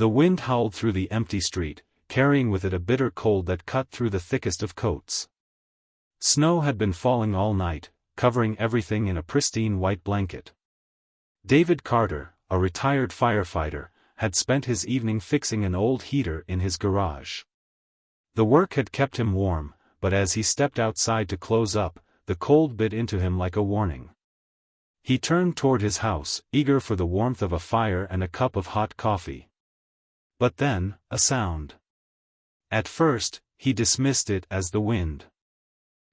The wind howled through the empty street, carrying with it a bitter cold that cut through the thickest of coats. Snow had been falling all night, covering everything in a pristine white blanket. David Carter, a retired firefighter, had spent his evening fixing an old heater in his garage. The work had kept him warm, but as he stepped outside to close up, the cold bit into him like a warning. He turned toward his house, eager for the warmth of a fire and a cup of hot coffee. But then, a sound. At first, he dismissed it as the wind.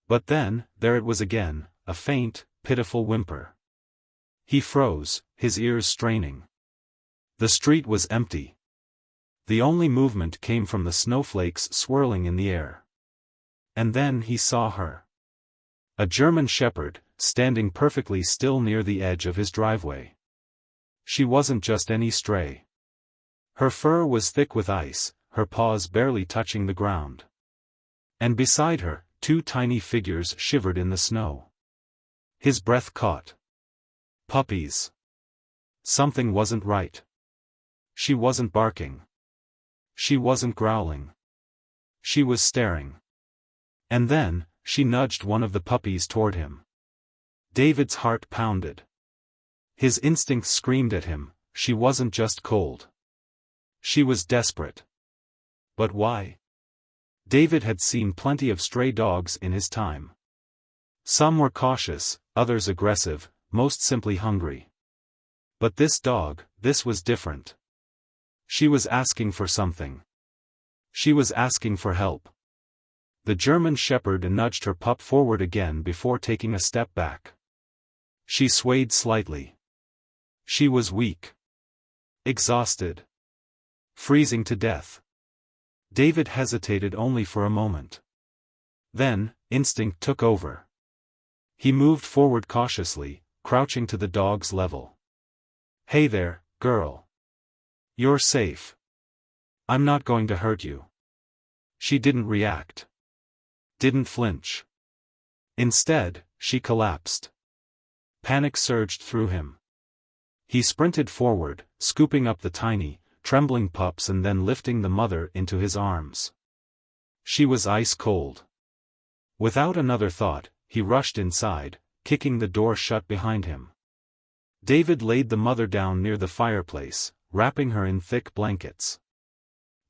But then, there it was again, a faint, pitiful whimper. He froze, his ears straining. The street was empty. The only movement came from the snowflakes swirling in the air. And then he saw her. A German shepherd, standing perfectly still near the edge of his driveway. She wasn't just any stray. Her fur was thick with ice, her paws barely touching the ground. And beside her, two tiny figures shivered in the snow. His breath caught. Puppies. Something wasn't right. She wasn't barking. She wasn't growling. She was staring. And then, she nudged one of the puppies toward him. David's heart pounded. His instincts screamed at him, she wasn't just cold. She was desperate. But why? David had seen plenty of stray dogs in his time. Some were cautious, others aggressive, most simply hungry. But this dog, this was different. She was asking for something. She was asking for help. The German shepherd nudged her pup forward again before taking a step back. She swayed slightly. She was weak. Exhausted. Freezing to death. David hesitated only for a moment. Then, instinct took over. He moved forward cautiously, crouching to the dog's level. "Hey there, girl. You're safe. I'm not going to hurt you." She didn't react. Didn't flinch. Instead, she collapsed. Panic surged through him. He sprinted forward, scooping up the tiny, trembling pups and then lifting the mother into his arms. She was ice cold. Without another thought, he rushed inside, kicking the door shut behind him. David laid the mother down near the fireplace, wrapping her in thick blankets.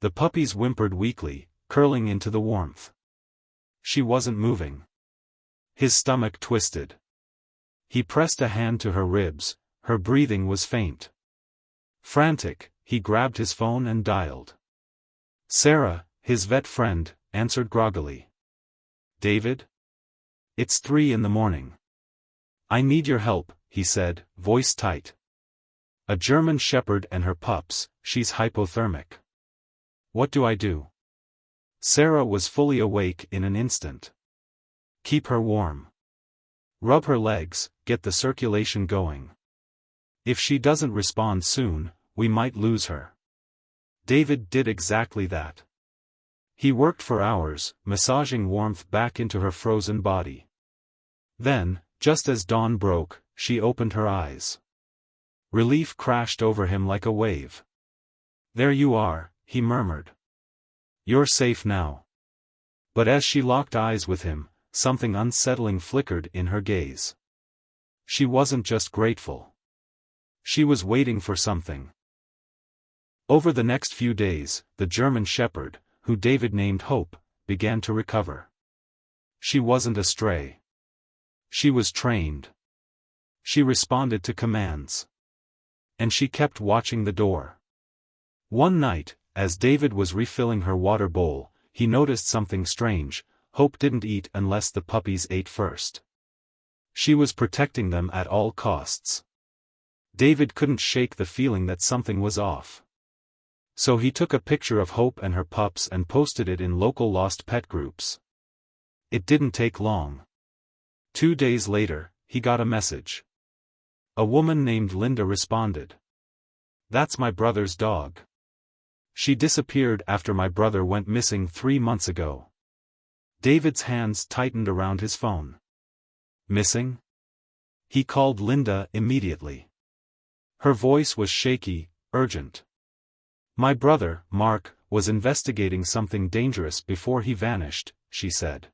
The puppies whimpered weakly, curling into the warmth. She wasn't moving. His stomach twisted. He pressed a hand to her ribs, her breathing was faint. Frantic, he grabbed his phone and dialed. Sarah, his vet friend, answered groggily. "David? It's 3 a.m. "I need your help," he said, voice tight. "A German shepherd and her pups, she's hypothermic." "What do I do?" Sarah was fully awake in an instant. "Keep her warm. Rub her legs, get the circulation going. If she doesn't respond soon, we might lose her." David did exactly that. He worked for hours, massaging warmth back into her frozen body. Then, just as dawn broke, she opened her eyes. Relief crashed over him like a wave. "There you are," he murmured. "You're safe now." But as she locked eyes with him, something unsettling flickered in her gaze. She wasn't just grateful. She was waiting for something. Over the next few days, the German shepherd, who David named Hope, began to recover. She wasn't a stray. She was trained. She responded to commands. And she kept watching the door. One night, as David was refilling her water bowl, he noticed something strange. Hope didn't eat unless the puppies ate first. She was protecting them at all costs. David couldn't shake the feeling that something was off. So he took a picture of Hope and her pups and posted it in local lost pet groups. It didn't take long. 2 days later, he got a message. A woman named Linda responded. "That's my brother's dog. She disappeared after my brother went missing 3 months ago." David's hands tightened around his phone. "Missing?" He called Linda immediately. Her voice was shaky, urgent. My brother, Mark, was investigating something dangerous before he vanished, she said.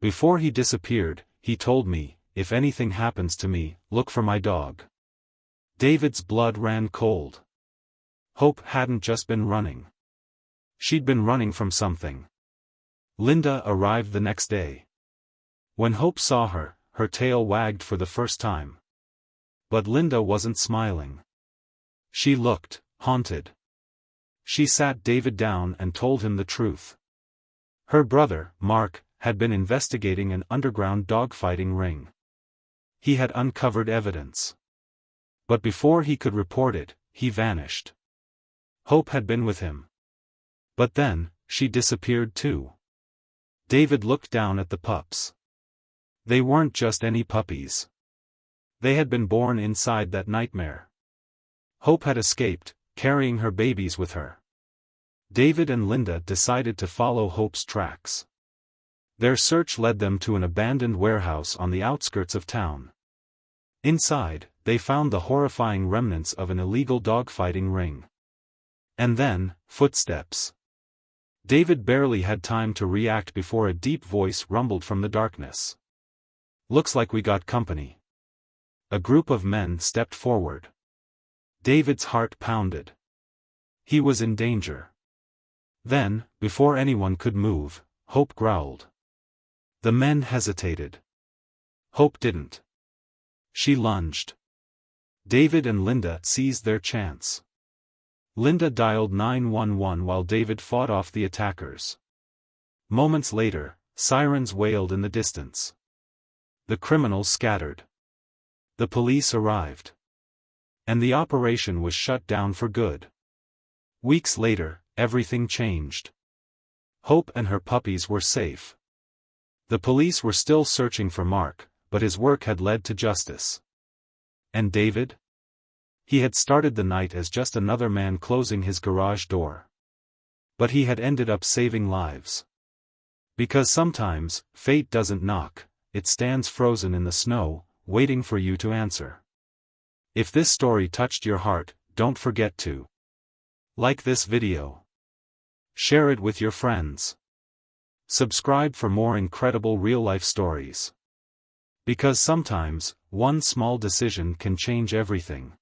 Before he disappeared, he told me, if anything happens to me, look for my dog. David's blood ran cold. Hope hadn't just been running. She'd been running from something. Linda arrived the next day. When Hope saw her, her tail wagged for the first time. But Linda wasn't smiling. She looked haunted. She sat David down and told him the truth. Her brother, Mark, had been investigating an underground dogfighting ring. He had uncovered evidence. But before he could report it, he vanished. Hope had been with him. But then, she disappeared too. David looked down at the pups. They weren't just any puppies. They had been born inside that nightmare. Hope had escaped, carrying her babies with her. David and Linda decided to follow Hope's tracks. Their search led them to an abandoned warehouse on the outskirts of town. Inside, they found the horrifying remnants of an illegal dogfighting ring. And then, footsteps. David barely had time to react before a deep voice rumbled from the darkness. "Looks like we got company." A group of men stepped forward. David's heart pounded. He was in danger. Then, before anyone could move, Hope growled. The men hesitated. Hope didn't. She lunged. David and Linda seized their chance. Linda dialed 911 while David fought off the attackers. Moments later, sirens wailed in the distance. The criminals scattered. The police arrived. And the operation was shut down for good. Weeks later, everything changed. Hope and her puppies were safe. The police were still searching for Mark, but his work had led to justice. And David? He had started the night as just another man closing his garage door. But he had ended up saving lives. Because sometimes, fate doesn't knock, it stands frozen in the snow, waiting for you to answer. If this story touched your heart, don't forget to like this video. Share it with your friends. Subscribe for more incredible real-life stories. Because sometimes, one small decision can change everything.